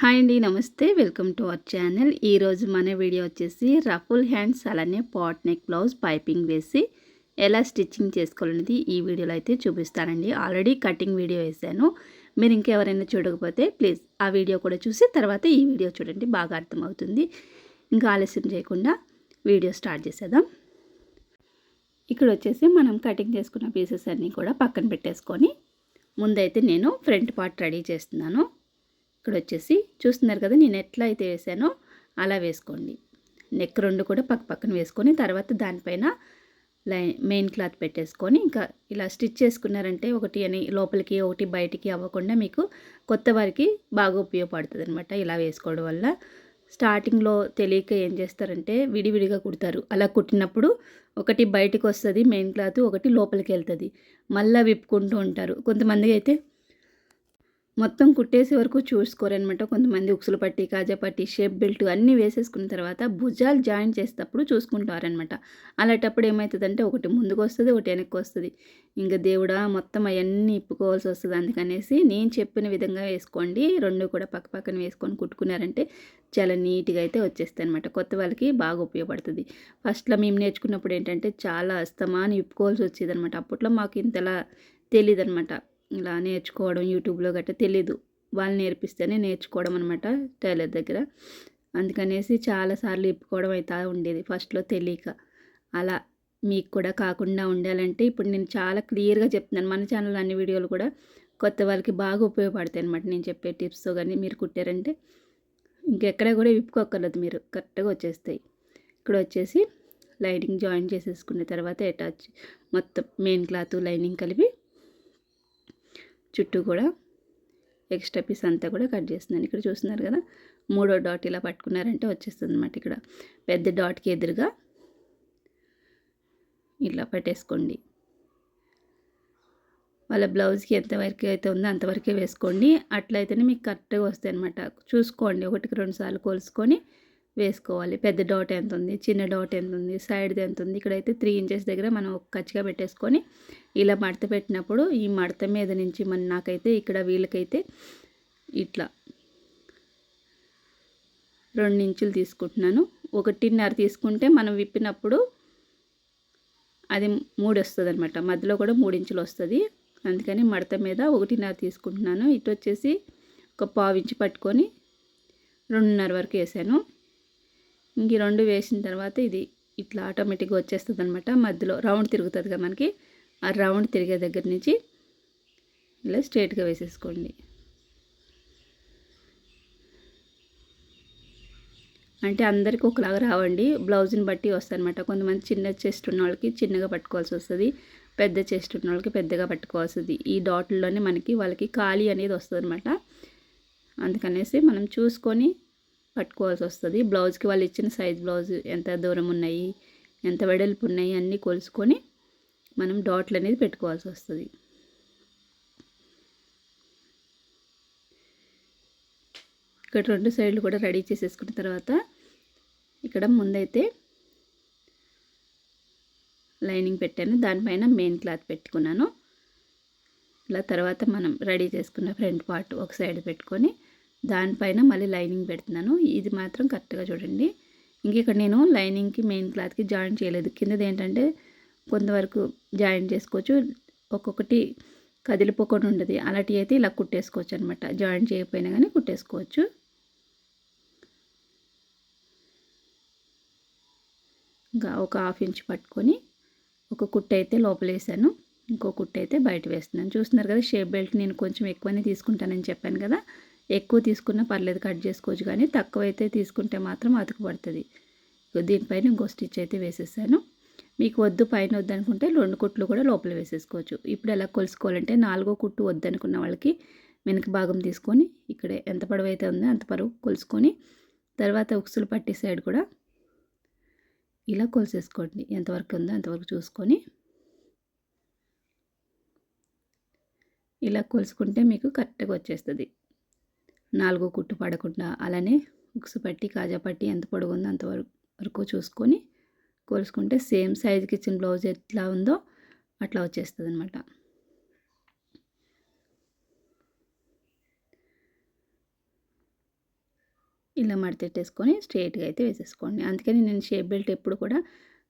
Hi అండి, నమస్తే. Welcome to our channel. ఈరోజు మన వీడియో వచ్చేసి రఫుల్ హ్యాండ్స్ అలానే పాట్ నెక్ బ్లౌజ్ పైపింగ్ వేసి ఎలా స్టిచ్చింగ్ చేసుకోవాలనేది ఈ వీడియోలో అయితే చూపిస్తానండి. ఆల్రెడీ కటింగ్ వీడియో వేసాను. మీరు ఇంకెవరైనా చూడకపోతే ప్లీజ్ ఆ వీడియో కూడా చూసి తర్వాత ఈ వీడియో చూడండి, బాగా అర్థమవుతుంది. ఇంకా ఆలస్యం చేయకుండా వీడియో స్టార్ట్ చేసేద్దాం. ఇక్కడ వచ్చేసి మనం కటింగ్ చేసుకున్న పీసెస్ అన్నీ కూడా పక్కన పెట్టేసుకొని ముందైతే నేను ఫ్రంట్ పార్ట్ రెడీ చేస్తున్నాను. ఇక్కడ వచ్చేసి చూస్తున్నారు కదా, నేను ఎట్లా అయితే వేసానో అలా వేసుకోండి. నెక్ రెండు కూడా పక్కన వేసుకొని తర్వాత దానిపైన మెయిన్ క్లాత్ పెట్టేసుకొని ఇంకా ఇలా స్టిచ్ చేసుకున్నారంటే ఒకటి అని లోపలికి ఒకటి బయటికి అవ్వకుండా మీకు కొత్త వారికి బాగా ఉపయోగపడుతుంది అనమాట. ఇలా వేసుకోవడం వల్ల స్టార్టింగ్లో తెలియక ఏం చేస్తారంటే విడివిడిగా కుడతారు. అలా కుట్టినప్పుడు ఒకటి బయటకు వస్తుంది మెయిన్ క్లాత్, ఒకటి లోపలికి వెళ్తుంది. మళ్ళీ విప్పుకుంటూ ఉంటారు. కొంతమంది అయితే మొత్తం కుట్టేసే వరకు చూసుకోరనమాట. కొంతమంది ఉక్సులు పట్టి, కాజా పట్టి, షేప్ బెల్ట్ అన్నీ వేసేసుకున్న తర్వాత భుజాలు జాయిన్ చేసేటప్పుడు చూసుకుంటారనమాట. అలాంటప్పుడు ఏమవుతుందంటే ఒకటి ముందుకు వస్తుంది, ఒకటి వెనక్కి వస్తుంది. ఇంకా దేవుడా మొత్తం అవన్నీ ఇప్పుకోవాల్సి వస్తుంది. అందుకనేసి నేను చెప్పిన విధంగా వేసుకోండి. రెండు కూడా పక్కన వేసుకొని కుట్టుకున్నారంటే చాలా నీట్గా అయితే వచ్చేస్తాయి అనమాట. కొత్త వాళ్ళకి బాగా ఉపయోగపడుతుంది. ఫస్ట్లో మేము నేర్చుకున్నప్పుడు ఏంటంటే చాలా అస్తమాని విప్పుకోవాల్సి వచ్చేది అనమాట. అప్పట్లో మాకు ఇంతలా తెలియదు అనమాట. ఇలా నేర్చుకోవడం యూట్యూబ్లో గట్రా తెలీదు. వాళ్ళు నేర్పిస్తేనే నేర్చుకోవడం అనమాట టైలర్ దగ్గర. అందుకనేసి చాలాసార్లు ఇప్పుకోవడం అవుతూ ఉండేది ఫస్ట్లో తెలియక. అలా మీకు కూడా కాకుండా ఉండాలంటే ఇప్పుడు నేను చాలా క్లియర్గా చెప్తున్నాను. మన ఛానల్లో అన్ని వీడియోలు కూడా కొత్త వాళ్ళకి బాగా ఉపయోగపడతాయి అనమాట. నేను చెప్పే టిప్స్తో కానీ మీరు కుట్టారంటే ఇంకెక్కడ కూడా విప్పుకోక్కర్లేదు, మీరు కరెక్ట్గా వచ్చేస్తాయి. ఇక్కడ వచ్చేసి లైనింగ్ జాయిన్ చేసేసుకున్న తర్వాత అటాచ్ మొత్తం మెయిన్ క్లాత్ లైనింగ్ కలిపి చుట్టూ కూడా ఎక్స్ట్రా పీస్ అంతా కూడా కట్ చేస్తున్నాను. ఇక్కడ చూస్తున్నారు కదా, మూడో డాట్ ఇలా పట్టుకున్నారంటే వచ్చేస్తుంది అనమాట. ఇక్కడ పెద్ద డాట్కి ఎదురుగా ఇలా పెట్టేసుకోండి. వాళ్ళ బ్లౌజ్కి ఎంతవరకు అయితే ఉందో అంతవరకే వేసుకోండి. అట్లయితేనే మీకు కరెక్ట్గా వస్తాయి అనమాట. చూసుకోండి, ఒకటికి 2 సార్లు కొలుసుకొని వేసుకోవాలి. పెద్ద డాట్ ఎంత ఉంది, చిన్న డాట్ ఎంత ఉంది, సైడ్ది ఎంత ఉంది. ఇక్కడైతే 3 ఇంచెస్ దగ్గర మనం ఒక కచ్చిగా పెట్టేసుకొని ఇలా మడత పెట్టినప్పుడు ఈ మడత మీద నుంచి నాకైతే ఇక్కడ వీళ్ళకైతే ఇట్లా 2 ఇంచులు తీసుకుంటున్నాను. 1.5 తీసుకుంటే మనం విప్పినప్పుడు అది 3 వస్తుంది అనమాట. మధ్యలో కూడా 3 ఇంచులు వస్తుంది. అందుకని మడత మీద 1.5 తీసుకుంటున్నాను. ఇటు వచ్చేసి ఒక 1/2 ఇంచు పట్టుకొని 2.5 వరకు వేసాను. ఇంక 2 వేసిన తర్వాత ఇది ఇట్లా ఆటోమేటిక్గా వచ్చేస్తుంది అనమాట. మధ్యలో రౌండ్ తిరుగుతుంది కదా మనకి, ఆ రౌండ్ తిరిగే దగ్గర నుంచి ఇలా స్ట్రైట్గా వేసేసుకోండి. అంటే అందరికీ ఒకలాగా రావండి, బ్లౌజ్ని బట్టి వస్తుంది అనమాట. కొంతమంది చిన్న చెస్ట్ ఉన్న వాళ్ళకి చిన్నగా పట్టుకోవాల్సి వస్తుంది, పెద్ద చెస్ట్ ఉన్న వాళ్ళకి పెద్దగా పట్టుకోవాల్సింది. ఈ డాట్లలోనే వాళ్ళకి ఖాళీ అనేది వస్తుంది అనమాట. అందుకనేసి మనం చూసుకొని పట్టుకోవాల్సి వస్తుంది. బ్లౌజ్కి వాళ్ళు ఇచ్చిన సైజ్ బ్లౌజ్ ఎంత దూరం ఉన్నాయి, ఎంత వెడల్పు ఉన్నాయి అన్నీ కొలుసుకొని మనం డాట్లు అనేది పెట్టుకోవాల్సి వస్తుంది. ఇక్కడ 2 సైడ్లు కూడా రెడీ చేసేసుకున్న తర్వాత ఇక్కడ ముందైతే లైనింగ్ పెట్టాను, దానిపైన మెయిన్ క్లాత్ పెట్టుకున్నాను. ఇలా తర్వాత మనం రెడీ చేసుకున్న ఫ్రంట్ పార్ట్ ఒక సైడ్ పెట్టుకొని దానిపైన మళ్ళీ లైనింగ్ పెడుతున్నాను. ఇది మాత్రం కరెక్ట్గా చూడండి. ఇక్కడ నేను లైనింగ్కి మెయిన్ క్లాత్కి జాయిన్ చేయలేదు. కిందది ఏంటంటే కొంతవరకు జాయిన్ చేసుకోవచ్చు, ఒక్కొక్కటి కదిలిపోకుండా ఉండదు. అలాంటివి అయితే ఇలా కుట్టేసుకోవచ్చు అనమాట. జాయిన్ చేయకపోయినా కానీ కుట్టేసుకోవచ్చు. ఇంకా ఒక 1/2 ఇంచ్ పట్టుకొని ఒక కుట్టు అయితే లోపల వేసాను, ఇంకో కుట్టు అయితే బయట వేస్తున్నాను. చూస్తున్నారు కదా, షేప్ బెల్ట్ నేను కొంచెం ఎక్కువనే తీసుకుంటానని చెప్పాను కదా. ఎక్కువ తీసుకున్నా పర్లేదు, కట్ చేసుకోవచ్చు. కానీ తక్కువ అయితే తీసుకుంటే మాత్రం అతుకు పడుతుంది. దీనిపైన ఇంకో స్టిచ్ అయితే వేసేసాను. మీకు వద్దు పైన వద్దనుకుంటే 2 కుట్లు కూడా లోపల వేసేసుకోవచ్చు. ఇప్పుడు ఎలా కొలుసుకోవాలంటే 4వ కుట్టు వద్దనుకున్న వాళ్ళకి వెనక భాగం తీసుకొని ఇక్కడ ఎంత పొడవు అయితే ఉందో అంత పొడవు కొలుసుకొని తర్వాత ఉక్సులు పట్టి సైడ్ కూడా ఇలా కొలిసేసుకోండి. ఎంతవరకు ఉందో అంతవరకు చూసుకొని ఇలా కొలుసుకుంటే మీకు కరెక్ట్గా వచ్చేస్తుంది. 4వ కుట్టు పడకుండా. అలానే ఉక్సు పట్టి కాజా పట్టి ఎంత పొడవు ఉందో అంతవరకు చూసుకొని కొలుసుకుంటే సేమ్ సైజుకి ఇచ్చిన బ్లౌజ్ ఎట్లా ఉందో అట్లా వచ్చేస్తుంది అనమాట. ఇలా మడతెట్టేసుకొని స్ట్రెయిట్‌గా అయితే వేసేసుకోండి. అందుకని నేను షేప్ బెల్ట్ ఎప్పుడు కూడా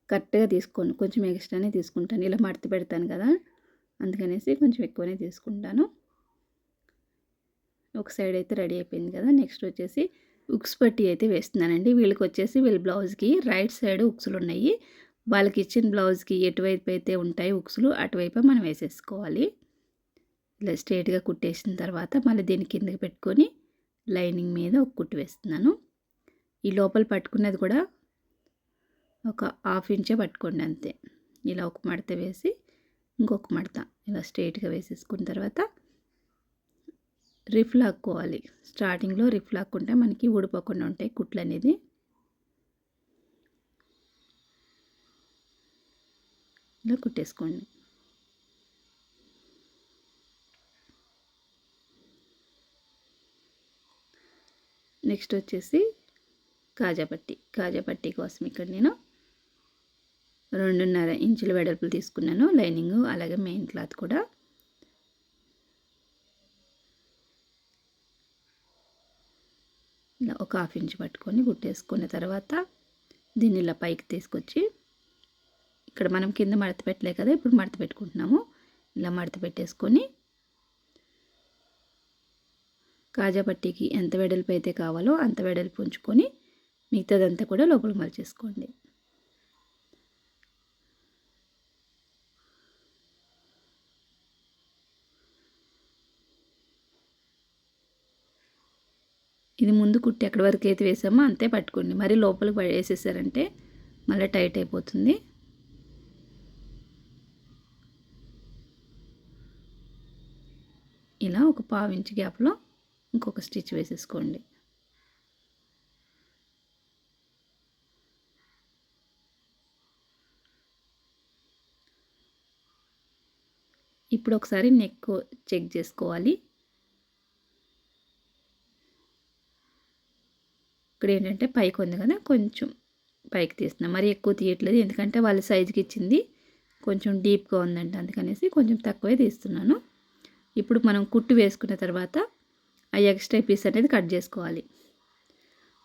కరెక్ట్‌గా తీసుకోను. కొంచెం ఎక్స్ట్రానే తీసుకుంటాను. ఇలా మడత పెడతాను కదా! అందుకనేసి కొంచెం ఎక్కువనే తీసుకుంటాను. ఒక సైడ్ అయితే రెడీ అయిపోయింది కదా! నెక్స్ట్ వచ్చేసి ఉక్స్ పట్టీ అయితే వేస్తున్నానండి. వీళ్ళ బ్లౌజ్‌కి రైట్ సైడ్ ఉక్సులున్నాయి. వాళ్ళకి ఇచ్చిన బ్లౌజ్‌కి ఎటువైపు అయితే ఉంటాయి ఉక్సులు అటువైపే మనం వేసేసుకోవాలి. ఇలా స్ట్రెయిట్‌గా కుట్టేసిన తర్వాత మళ్ళీ దీన్ని కిందకి పెట్టుకొని లైనింగ్ మీద ఒక కుట్టు వేస్తున్నాను. ఈ లోపల పట్టుకున్నది కూడా ఒక హాఫ్ ఇంచే పట్టుకోండి అంతే. ఇలా ఒక మడత వేసి ఇంకొక మడత ఇలా స్ట్రెయిట్‌గా వేసేసుకున్న తర్వాత రిఫ్ లాక్కోవాలి. స్టార్టింగ్‌లో రిఫ్ లాక్కుంటే మనకి ఊడిపోకుండా ఉంటాయి కుట్లు అనేది. ఇలా కుట్టేసుకోండి. నెక్స్ట్ వచ్చేసి కాజా పట్టీ కోసం ఇక్కడ నేను 2.5 ఇంచుల వెడల్పులు తీసుకున్నాను. లైనింగు అలాగే మెయిన్ క్లాత్ కూడా. ఇలా ఒక హాఫ్ ఇంచ్ పట్టుకొని కుట్టేసుకున్న తర్వాత దీన్ని ఇలా పైకి తీసుకొచ్చి ఇక్కడ మనం కింద మడత పెట్టలే కదా! ఇప్పుడు మడత పెట్టుకుంటున్నాము. ఇలా మడత పెట్టేసుకొని కాజా పట్టీకి ఎంత వెడల్పు అయితే కావాలో అంత వెడల్పు ఉంచుకొని మిగతాదంతా కూడా లోపలికి మలిచేసుకోండి. ఇది ముందు కుట్టి ఎక్కడి వరకు అయితే వేసామో అంతే పట్టుకోండి. మరి లోపలికి వేసేసారంటే మళ్ళీ టైట్ అయిపోతుంది. ఇలా ఒక పావు ఇంచ్ గ్యాప్లో ఇంకొక స్టిచ్ వేసేసుకోండి. ఇప్పుడు ఒకసారి నెక్ చెక్ చేసుకోవాలి. ఇక్కడ ఏంటంటే పైకి ఉంది కదా, కొంచెం పైకి తీస్తున్నాం. మరి ఎక్కువ తీయట్లేదు, ఎందుకంటే వాళ్ళ సైజుకి ఇచ్చింది కొంచెం డీప్గా ఉందంట, అందుకనేసి కొంచెం తక్కువే తీస్తున్నాను. ఇప్పుడు మనం కుట్టు వేసుకున్న తర్వాత ఆ ఎక్స్ట్రా పీస్ అనేది కట్ చేసుకోవాలి.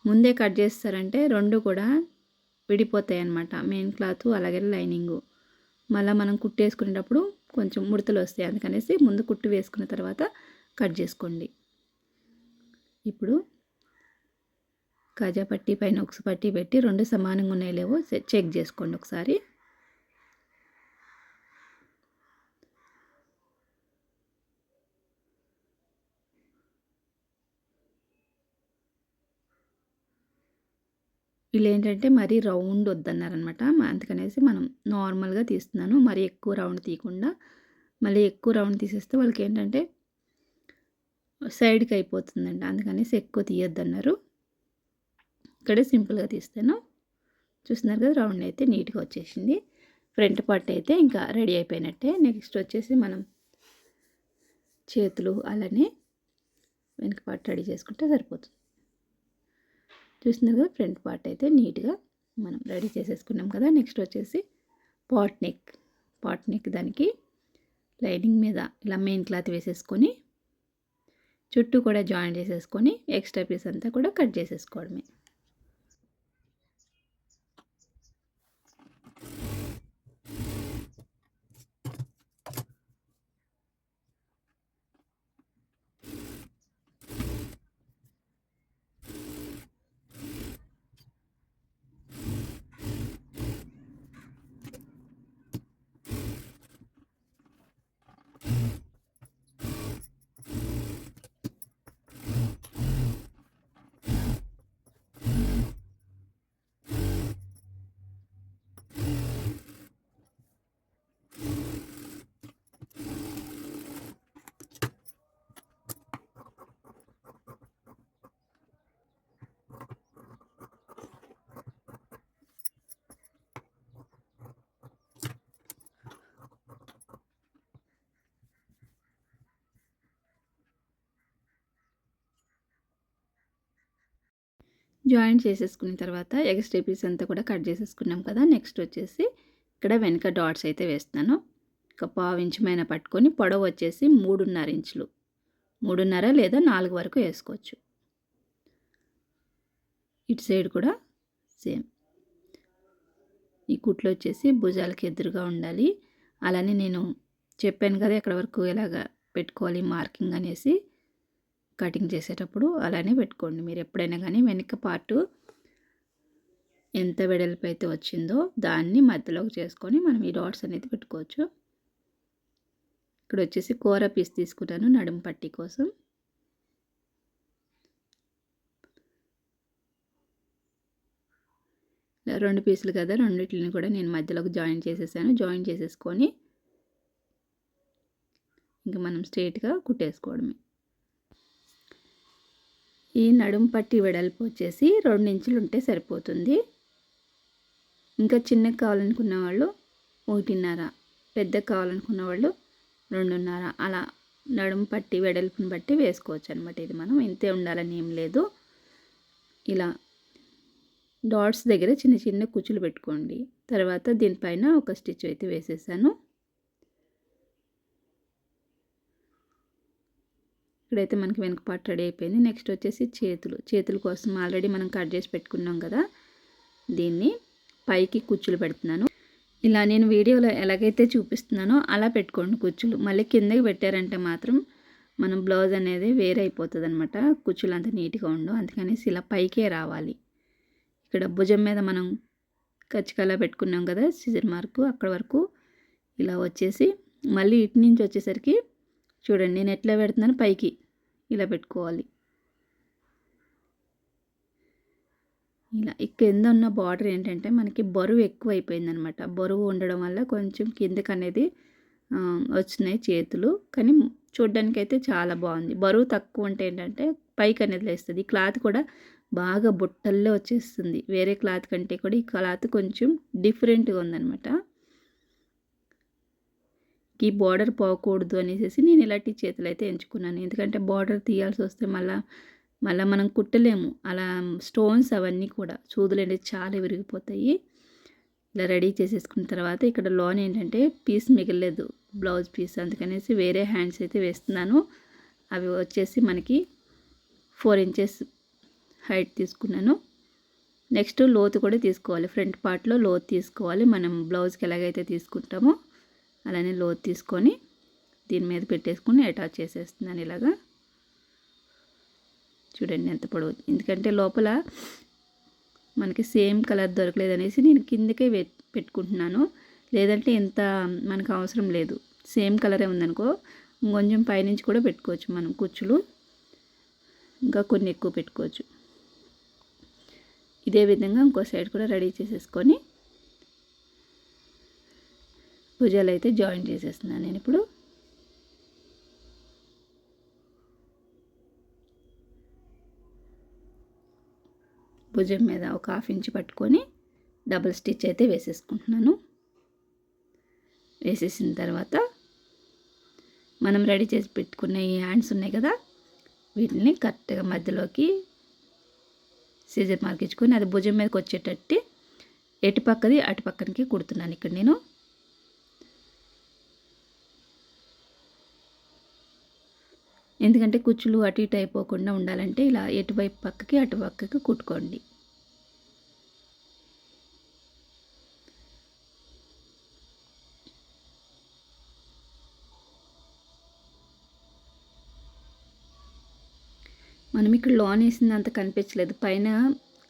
ముందే కట్ చేస్తారంటే రెండు కూడా విడిపోతాయి అన్నమాట, మెయిన్ క్లాత్ అలాగే లైనింగు. మళ్ళీ మనం కుట్టు వేసుకునేటప్పుడు కొంచెం ముడతలు వస్తాయి, అందుకనేసి ముందు కుట్టు వేసుకున్న తర్వాత కట్ చేసుకోండి. ఇప్పుడు కాజా పట్టీ పైన ఉక్స్ పట్టీ పెట్టి రెండు సమానంగా ఉన్నాయో లేవో చెక్ చేసుకోండి ఒకసారి. వీళ్ళు ఏంటంటే మరీ రౌండ్ వద్దన్నారనమాట, అందుకనేసి మనం నార్మల్గా తీస్తున్నాను. మరీ ఎక్కువ రౌండ్ తీయకుండా. మళ్ళీ ఎక్కువ రౌండ్ తీసేస్తే వాళ్ళకి ఏంటంటే సైడ్కి అయిపోతుందండి, అందుకనేసి ఎక్కువ తీయొద్దన్నారు. ఇక్కడే సింపుల్గా తీస్తాను. చూస్తున్నారు కదా, రౌండ్ అయితే నీట్గా వచ్చేసింది. ఫ్రంట్ పార్ట్ అయితే ఇంకా రెడీ అయిపోయినట్టే. నెక్స్ట్ వచ్చేసి మనం చేతులు అలానే వెనక పార్ట్ రెడీ చేసుకుంటే సరిపోతుంది. చూస్తున్నారు కదా, ఫ్రంట్ పార్ట్ అయితే నీట్గా మనం రెడీ చేసేసుకున్నాం కదా. నెక్స్ట్ వచ్చేసి పాట్ నెక్ దానికి లైనింగ్ మీద ఇలా మెయిన్ క్లాత్ వేసేసుకొని చుట్టూ కూడా జాయిన్ చేసేసుకొని ఎక్స్ట్రా పీస్ అంతా కూడా కట్ చేసేసుకోవడమే. జాయిన్ చేసేసుకున్న తర్వాత ఎక్స్ట్రా పీస్ అంతా కూడా కట్ చేసేసుకున్నాం కదా. నెక్స్ట్ వచ్చేసి ఇక్కడ వెనక డాట్స్ అయితే వేస్తున్నాను. ఒక పావు ఇంచు పైన పట్టుకొని పొడవు వచ్చేసి 3.5 ఇంచులు, 3.5 లేదా 4 వరకు వేసుకోవచ్చు. ఇటు సైడ్ కూడా సేమ్. ఈ కుట్లు వచ్చేసి భుజాలకి ఎదురుగా ఉండాలి. అలానే నేను చెప్పాను కదా ఎక్కడ వరకు ఎలాగ పెట్టుకోవాలి మార్కింగ్ అనేసి, కటింగ్ చేసేటప్పుడు అలానే పెట్టుకోండి మీరు ఎప్పుడైనా కానీ. వెనక పార్టు ఎంత వెడల్పు అయితే వచ్చిందో దాన్ని మధ్యలోకి చేసుకొని మనం ఈ డాట్స్ అనేది పెట్టుకోవచ్చు. ఇక్కడ వచ్చేసి కూర పీస్ తీసుకున్నాను నడుము పట్టీ కోసం. రెండు పీసులు కదా, రెండిటిని కూడా నేను మధ్యలోకి జాయిన్ చేసేసాను. జాయిన్ చేసేసుకొని ఇంకా మనం స్ట్రైట్గా కుట్టేసుకోవడమే. ఈ నడుము పట్టి వెడల్పు వచ్చేసి 2 ఇంచులు ఉంటే సరిపోతుంది. ఇంకా చిన్నగా కావాలనుకున్న వాళ్ళు 1.5, పెద్దగా కావాలనుకున్న వాళ్ళు 2.5 అలా నడుము పట్టి వెడల్పుని బట్టి వేసుకోవచ్చు అనమాట. ఇది మనం ఇంతే ఉండాలని ఏం లేదు. ఇలా డాట్స్ దగ్గర చిన్న చిన్న కుచ్చులు పెట్టుకోండి. తర్వాత దీనిపైన ఒక స్టిచ్ అయితే వేసేసాను. ఇక్కడైతే మనకి వెనక పార్ట్ రెడీ అయిపోయింది. నెక్స్ట్ వచ్చేసి చేతుల కోసం ఆల్రెడీ మనం కట్ చేసి పెట్టుకున్నాం కదా, దీన్ని పైకి కుచ్చులు పెడుతున్నాను. ఇలా నేను వీడియోలో ఎలాగైతే చూపిస్తున్నానో అలా పెట్టుకోండి కుచ్చులు. మళ్ళీ కిందకి పెట్టారంటే మాత్రం మనం బ్లౌజ్ అనేది వేరే అయిపోతుంది అనమాట. కుచ్చులు అంత నీట్గా ఉండవు. అందుకనేసి ఇలా పైకే రావాలి. ఇక్కడ భుజం మీద మనం కచ్చికలా పెట్టుకున్నాం కదా సిజర్ మార్కు, అక్కడ వరకు ఇలా వచ్చేసి మళ్ళీ ఇటు నుంచి వచ్చేసరికి చూడండి నేను ఎట్లా పెడుతున్నాను, పైకి ఇలా పెట్టుకోవాలి. ఇలా కింద ఉన్న బార్డర్ ఏంటంటే మనకి బరువు ఎక్కువ అయిపోయిందనమాట. బరువు ఉండడం వల్ల కొంచెం కిందకి అనేది వచ్చినాయి చేతులు. కానీ చూడ్డానికి అయితే చాలా బాగుంది. బరువు తక్కువ ఉంటే ఏంటంటే పైకి అనేది లేస్తుంది. ఈ క్లాత్ కూడా బాగా బుట్టల్లో వచ్చేస్తుంది. వేరే క్లాత్ కంటే కూడా ఈ క్లాత్ కొంచెం డిఫరెంట్గా ఉందనమాట. ఈ బార్డర్ పోకూడదు అనేసి నేను ఇలాంటి చేతులు అయితే ఎంచుకున్నాను. ఎందుకంటే బార్డర్ తీయాల్సి వస్తే మళ్ళీ మనం కుట్టలేము. అలా స్టోన్స్ అవన్నీ కూడా సూదులు అనేది చాలా విరిగిపోతాయి. ఇలా రెడీ చేసేసుకున్న తర్వాత ఇక్కడ లోన్ ఏంటంటే పీస్ మిగలలేదు, బ్లౌజ్ పీస్. అందుకనేసి వేరే హ్యాండ్స్ అయితే వేస్తున్నాను. అవి వచ్చేసి మనకి 4 ఇంచెస్ హైట్ తీసుకున్నాను. నెక్స్ట్ లోతు కూడా తీసుకోవాలి. ఫ్రంట్ పార్ట్లో లోతు తీసుకోవాలి. మనం బ్లౌజ్కి ఎలాగైతే తీసుకుంటామో అలానే లోతు తీసుకొని దీని మీద పెట్టేసుకొని అటాచ్ చేసేస్తున్నాను ఇలాగా. చూడండి ఎంత పొడవు. ఎందుకంటే లోపల మనకి సేమ్ కలర్ దొరకలేదు అనేసి నేను కిందకే పెట్టుకుంటున్నాను. లేదంటే ఇంత మనకు అవసరం లేదు. సేమ్ కలరే ఉందనుకో కొంచెం పైనుంచి కూడా పెట్టుకోవచ్చు మనం కుచ్చులు, ఇంకా కొన్ని ఎక్కువ పెట్టుకోవచ్చు. ఇదే విధంగా ఇంకో సైడ్ కూడా రెడీ చేసేసుకొని భుజాలు అయితే జాయిన్ చేసేస్తున్నాను నేను ఇప్పుడు. భుజం మీద ఒక 1/2 ఇంచ్ పట్టుకొని డబుల్ స్టిచ్ అయితే వేసేసుకుంటున్నాను. వేసేసిన తర్వాత మనం రెడీ చేసి పెట్టుకున్న ఈ హ్యాండ్స్ ఉన్నాయి కదా, వీటిని కరెక్ట్గా మధ్యలోకి సీజర్ మార్క్ ఇచ్చుకొని అది భుజం మీదకి వచ్చేటట్టు ఎటు పక్కది అటు పక్కనికి కుడుతున్నాను ఇక్కడ నేను. ఎందుకంటే కుచ్చులు అటు ఇటు అయిపోకుండా ఉండాలంటే ఇలా ఎటువైపు పక్కకి అటు పక్కకి కుట్టుకోండి. మనం ఇక్కడ లోన్ వేసింది అంత కనిపించలేదు. పైన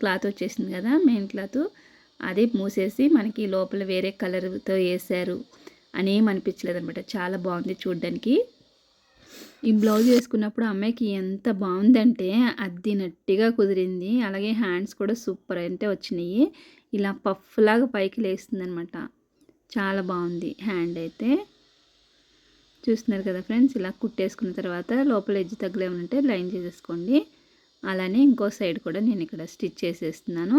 క్లాత్ వచ్చేసింది కదా, మెయిన్ క్లాత్, అదే మూసేసి మనకి లోపల వేరే కలర్తో వేసారు అని ఏం అనిపించలేదు అనమాట. చాలా బాగుంది చూడ్డానికి. ఈ బ్లౌజ్ వేసుకున్నప్పుడు అమ్మాయికి ఎంత బాగుందంటే అద్దినట్టుగా కుదిరింది. అలాగే హ్యాండ్స్ కూడా సూపర్ అంటే వచ్చినాయి. ఇలా పఫ్ లాగా పైకి లేస్తుంది అనమాట. చాలా బాగుంది హ్యాండ్ అయితే. చూస్తున్నారు కదా ఫ్రెండ్స్. ఇలా కుట్టేసుకున్న తర్వాత లోపల ఎడ్జ్ తగ్గలేమనంటే లైన్ చేసేసుకోండి. అలానే ఇంకో సైడ్ కూడా నేను ఇక్కడ స్టిచ్ చేసేస్తున్నాను.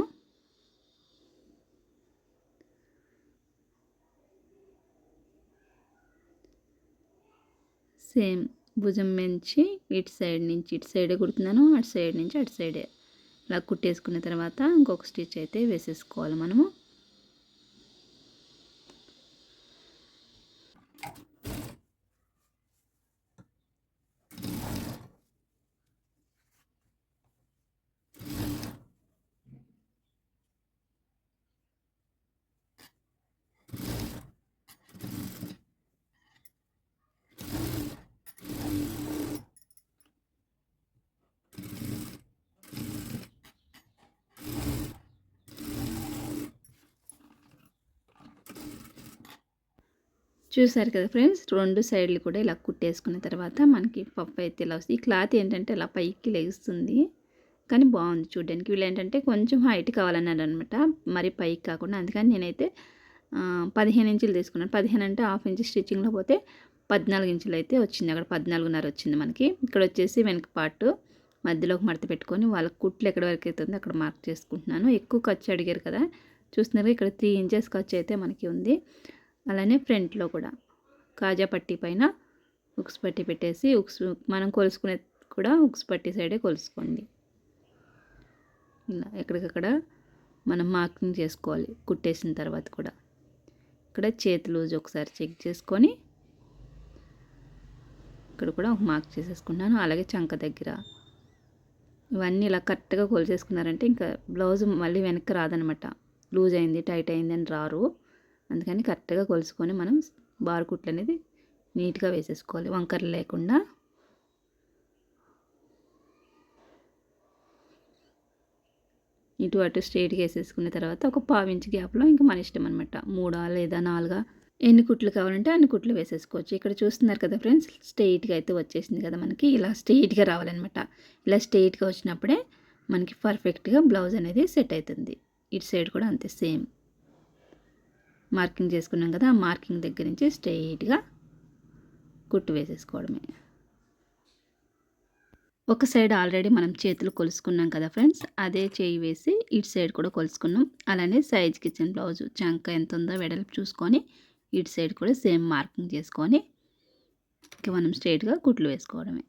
సేమ్ భుజం నుంచి ఇటు సైడ్ నుంచి ఇటు సైడే కుడుతున్నాను, అటు సైడ్ నుంచి అటు సైడే. ఇలా కుట్టేసుకున్న తర్వాత ఇంకొక స్టిచ్ అయితే వేసేసుకోవాలి మనము. చూసారు కదా ఫ్రెండ్స్, 2 సైడ్లు కూడా ఇలా కుట్టేసుకున్న తర్వాత మనకి పఫ్ అయితే ఇలా వస్తుంది. ఈ క్లాత్ ఏంటంటే ఇలా పైకి లెగుస్తుంది, కానీ బాగుంది చూడడానికి. వీళ్ళు ఏంటంటే కొంచెం హైట్ కావాలన్నారనమాట, మరి పైకి కాకుండా. అందుకని నేనైతే 15 ఇంచులు తీసుకున్నాను. 15 అంటే హాఫ్ ఇంచ్ స్టిచ్చింగ్లో పోతే 14 ఇంచులు అయితే వచ్చింది. అక్కడ 14.5 వచ్చింది మనకి. ఇక్కడ వచ్చేసి వెనక పార్ట్ మధ్యలో ఒక మడత పెట్టుకొని వాళ్ళ కుట్లు ఎక్కడి వరకు అవుతుందో అక్కడ మార్క్ చేసుకుంటున్నాను. ఎక్కువ ఖర్చు అడిగారు కదా, చూస్తున్నారు ఇక్కడ 3 ఇంచెస్ ఖర్చు అయితే మనకి ఉంది. అలానే ఫ్రంట్లో కూడా కాజా పట్టీ పైన ఉక్స్ పట్టీ పెట్టేసి, ఉక్స్ మనం కొలుసుకునే కూడా ఉక్స్ పట్టీ సైడే కొలుసుకోండి. ఇలా ఎక్కడికక్కడ మనం మార్కింగ్ చేసుకోవాలి కుట్టేసిన తర్వాత కూడా. ఇక్కడ చేతి లూజ్ ఒకసారి చెక్ చేసుకొని ఇక్కడ కూడా ఒక మార్క్ చేసేసుకున్నాను. అలాగే చంక దగ్గర ఇవన్నీ ఇలా కరెక్ట్గా కొలిసేసుకున్నారంటే ఇంకా బ్లౌజ్ మళ్ళీ వెనక్కి రాదనమాట. లూజ్ అయింది, టైట్ అయింది అని రారు. అందుకని కరెక్ట్గా కొలుసుకొని మనం బార్ కుట్లు అనేది నీట్గా వేసేసుకోవాలి, వంకరలు లేకుండా. ఇటు అటు స్ట్రైట్గా వేసేసుకున్న తర్వాత ఒక 1/4 ఇంచ్ గ్యాప్లో ఇంకా మన ఇష్టం అనమాట, 3 లేదా 4 ఎన్ని కుట్లు కావాలంటే అన్ని కుట్లు వేసేసుకోవచ్చు. ఇక్కడ చూస్తున్నారు కదా ఫ్రెండ్స్, స్ట్రైట్గా అయితే వచ్చేసింది కదా మనకి. ఇలా స్ట్రైట్గా రావాలన్నమాట. ఇలా స్ట్రైట్గా వచ్చినప్పుడే మనకి పర్ఫెక్ట్గా బ్లౌజ్ అనేది సెట్ అవుతుంది. ఇటు సైడ్ కూడా అంతే సేమ్ మార్కింగ్ చేసుకున్నాం కదా, ఆ మార్కింగ్ దగ్గర నుంచి స్ట్రైట్గా కుట్టు వేసేసుకోవడమే. ఒక సైడ్ ఆల్రెడీ మనం చేతులు కొలుసుకున్నాం కదా ఫ్రెండ్స్, అదే చేయి వేసి ఇటు సైడ్ కూడా కొలుసుకున్నాం. అలానే సైజ్కి ఇచ్చిన బ్లౌజు చంక ఎంత ఉందో వెడల్పు చూసుకొని ఇటు సైడ్ కూడా సేమ్ మార్కింగ్ చేసుకొని ఇక మనం స్ట్రైట్గా కుట్లు వేసుకోవడమే.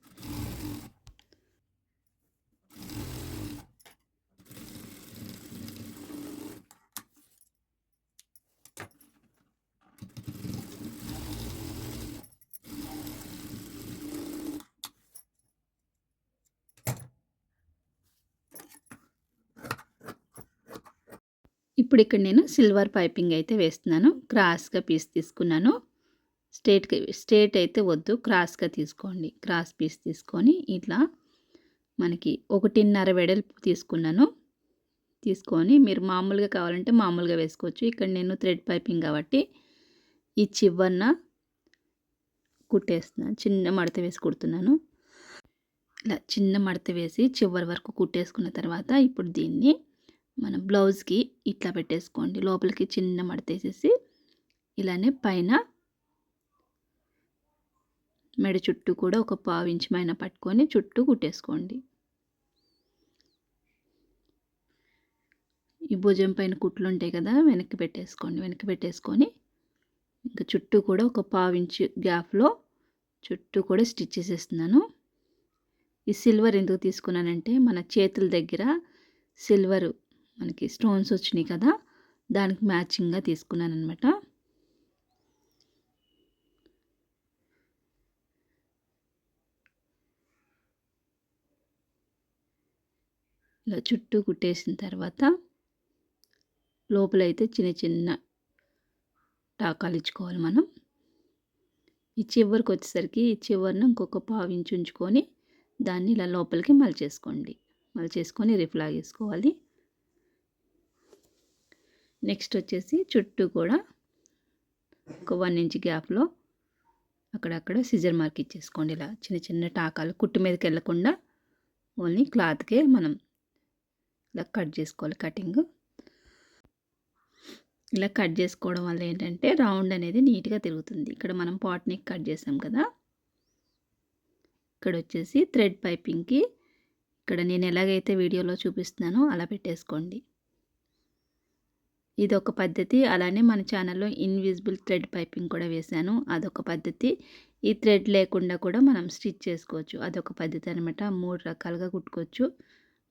ఇప్పుడు ఇక్కడ నేను సిల్వర్ పైపింగ్ అయితే వేస్తున్నాను. క్రాస్గా పీస్ తీసుకున్నాను. స్ట్రేట్ అయితే వద్దు, క్రాస్గా తీసుకోండి. క్రాస్ పీస్ తీసుకొని ఇట్లా మనకి 1.5 వెడల్పు తీసుకున్నాను. తీసుకొని మీరు మామూలుగా కావాలంటే మామూలుగా వేసుకోవచ్చు. ఇక్కడ నేను థ్రెడ్ పైపింగ్ కాబట్టి ఈ చివరన కుట్టేస్తున్నాను, చిన్న మడత వేసి కుడుతున్నాను. ఇలా చిన్న మడత వేసి చివరి వరకు కుట్టేసుకున్న తర్వాత ఇప్పుడు దీన్ని మన బ్లౌజ్కి ఇట్లా పెట్టేసుకోండి. లోపలికి చిన్న మడత వేసేసి ఇలానే పైన మెడ చుట్టూ కూడా ఒక 1/4 ఇంచ్ పైన పట్టుకొని చుట్టూ కుట్టేసుకోండి. ఈ భుజం పైన కుట్లు ఉంటాయి కదా, వెనక్కి పెట్టేసుకోండి. వెనక్కి పెట్టేసుకొని ఇంకా చుట్టూ కూడా ఒక 1/4 ఇంచ్ గ్యాప్లో చుట్టూ కూడా స్టిచ్ చేసేస్తున్నాను. ఈ సిల్వర్ ఎందుకు తీసుకున్నానంటే మన చేతుల దగ్గర సిల్వర్ మనకి స్టోన్స్ వచ్చినాయి కదా, దానికి మ్యాచింగ్గా తీసుకున్నాను అనమాట. ఇలా చుట్టూ కుట్టేసిన తర్వాత లోపలైతే చిన్న చిన్న టాకాలు ఇచ్చుకోవాలి మనం. ఈ చివరికి వచ్చేసరికి ఈ చివరిని ఇంకొక 1/4 ఇంచ్ ఉంచుకొని దాన్ని ఇలా లోపలికి మలిచేసుకోండి. మలిచేసుకొని రిఫ్ లాగేసుకోవాలి. నెక్స్ట్ వచ్చేసి చుట్టూ కూడా ఒక 1 ఇంచ్ గ్యాప్లో అక్కడక్కడ సిజర్ మార్క్ ఇచ్చేసుకోండి. ఇలా చిన్న చిన్న టాకాలు కుట్టు మీదకి వెళ్ళకుండా ఓన్లీ క్లాత్కే మనం ఇలా కట్ చేసుకోవాలి. కటింగ్ ఇలా కట్ చేసుకోవడం వల్ల ఏంటంటే రౌండ్ అనేది నీట్గా తిరుగుతుంది. ఇక్కడ మనం పాట్ నెక్ కట్ చేసాం కదా, ఇక్కడ వచ్చేసి థ్రెడ్ పైపింగ్కి ఇక్కడ నేను ఎలాగైతే వీడియోలో చూపిస్తున్నానో అలా పెట్టేసుకోండి. ఇది ఒక పద్ధతి. అలానే మన ఛానల్లో ఇన్విజిబుల్ థ్రెడ్ పైపింగ్ కూడా వేశాను, అదొక పద్ధతి. ఈ థ్రెడ్ లేకుండా కూడా మనం స్టిచ్ చేసుకోవచ్చు, అదొక పద్ధతి అనమాట. 3 రకాలుగా కుట్టుకోవచ్చు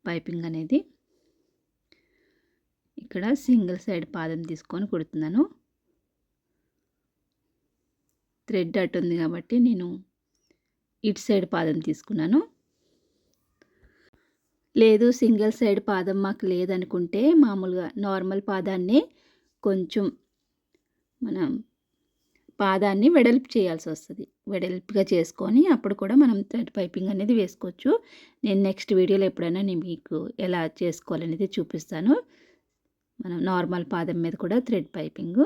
పైపింగ్ అనేది. ఇక్కడ సింగిల్ సైడ్ పాదం తీసుకొని కుడుతున్నాను. థ్రెడ్ అటు ఉంది కాబట్టి నేను ఇటు సైడ్ పాదం తీసుకున్నాను. లేదు సింగిల్ సైడ్ పాదం మాకు లేదనుకుంటే మామూలుగా నార్మల్ పాదాన్ని కొంచెం మనం పాదాన్ని వెడల్పు చేయాల్సి వస్తుంది. వెడల్పుగా చేసుకొని అప్పుడు కూడా మనం థ్రెడ్ పైపింగ్ అనేది వేసుకోవచ్చు. నేను నెక్స్ట్ వీడియోలో ఎప్పుడైనా నేను మీకు ఎలా చేసుకోవాలనేది చూపిస్తాను. మనం నార్మల్ పాదం మీద కూడా థ్రెడ్ పైపింగ్.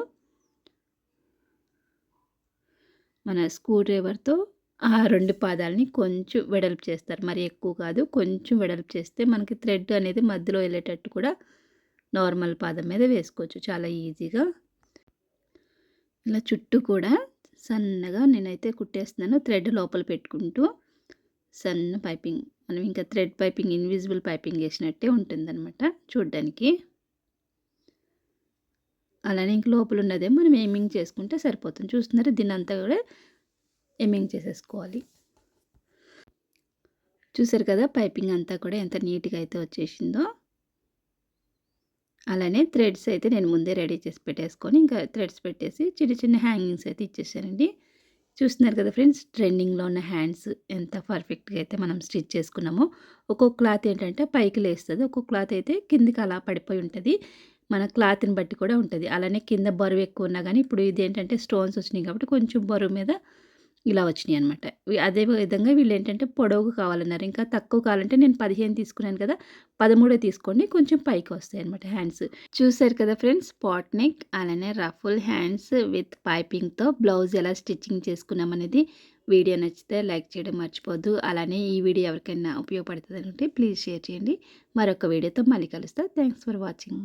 మన స్క్రూ డ్రైవర్తో ఆ 2 పాదాలని కొంచెం వెడల్పు చేస్తారు. మరి ఎక్కువ కాదు. కొంచెం వెడల్పు చేస్తే మనకి థ్రెడ్ అనేది మధ్యలో వెళ్ళేటట్టు కూడా నార్మల్ పాదం మీద వేసుకోవచ్చు చాలా ఈజీగా. ఇలా చుట్టూ కూడా సన్నగా నేనైతే కుట్టేస్తున్నాను. థ్రెడ్ లోపల పెట్టుకుంటూ సన్న పైపింగ్, మనం ఇంకా థ్రెడ్ పైపింగ్, ఇన్విజిబుల్ పైపింగ్ వేసినట్టే ఉంటుందన్నమాట చూడ్డానికి. అలానే ఇంక లోపల ఉన్నదే మనం ఎమ్మింగ్ చేసుకుంటే సరిపోతుంది. చూస్తున్నారా, దీన్నంతా కూడా ఎమ్మింగ్ చేసేసుకోవాలి. చూసారు కదా పైపింగ్ అంతా కూడా ఎంత నీట్గా అయితే వచ్చేసిందో. అలానే థ్రెడ్స్ అయితే నేను ముందే రెడీ చేసి పెట్టేసుకొని ఇంకా థ్రెడ్స్ పెట్టేసి చిన్న చిన్న హ్యాంగింగ్స్ అయితే ఇచ్చేసానండి. చూస్తున్నారు కదా ఫ్రెండ్స్, ట్రెండింగ్లో ఉన్న హ్యాండ్స్ ఎంత పర్ఫెక్ట్గా అయితే మనం స్టిచ్ చేసుకున్నామో. ఒక్కొక్క క్లాత్ ఏంటంటే పైకి లేస్తుంది, ఒక్కొక్క క్లాత్ అయితే కిందికి అలా పడిపోయి ఉంటుంది. మన క్లాత్ని బట్టి కూడా ఉంటుంది. అలానే కింద బరువు ఎక్కువ ఉన్నా కానీ ఇప్పుడు ఇది ఏంటంటే స్టోన్స్ వచ్చినాయి కాబట్టి కొంచెం బరువు మీద ఇలా వచ్చినాయి అనమాట. అదే విధంగా వీళ్ళు ఏంటంటే పొడవుగా కావాలన్నారు. ఇంకా తక్కువ కావాలంటే నేను 15 తీసుకున్నాను కదా, 13 తీసుకోండి, కొంచెం పైకి వస్తాయి అనమాట హ్యాండ్స్. చూసారు కదా ఫ్రెండ్స్, పాట్ నెక్ అలానే రఫుల్ హ్యాండ్స్ విత్ పైపింగ్తో బ్లౌజ్ ఎలా స్టిచ్చింగ్ చేసుకున్నామనేది. వీడియో నచ్చితే లైక్ చేయడం మర్చిపోద్దు. అలానే ఈ వీడియో ఎవరికైనా ఉపయోగపడుతుంది అనుకుంటే ప్లీజ్ షేర్ చేయండి. మరొక వీడియోతో మళ్ళీ కలుస్తా. Thanks for watching.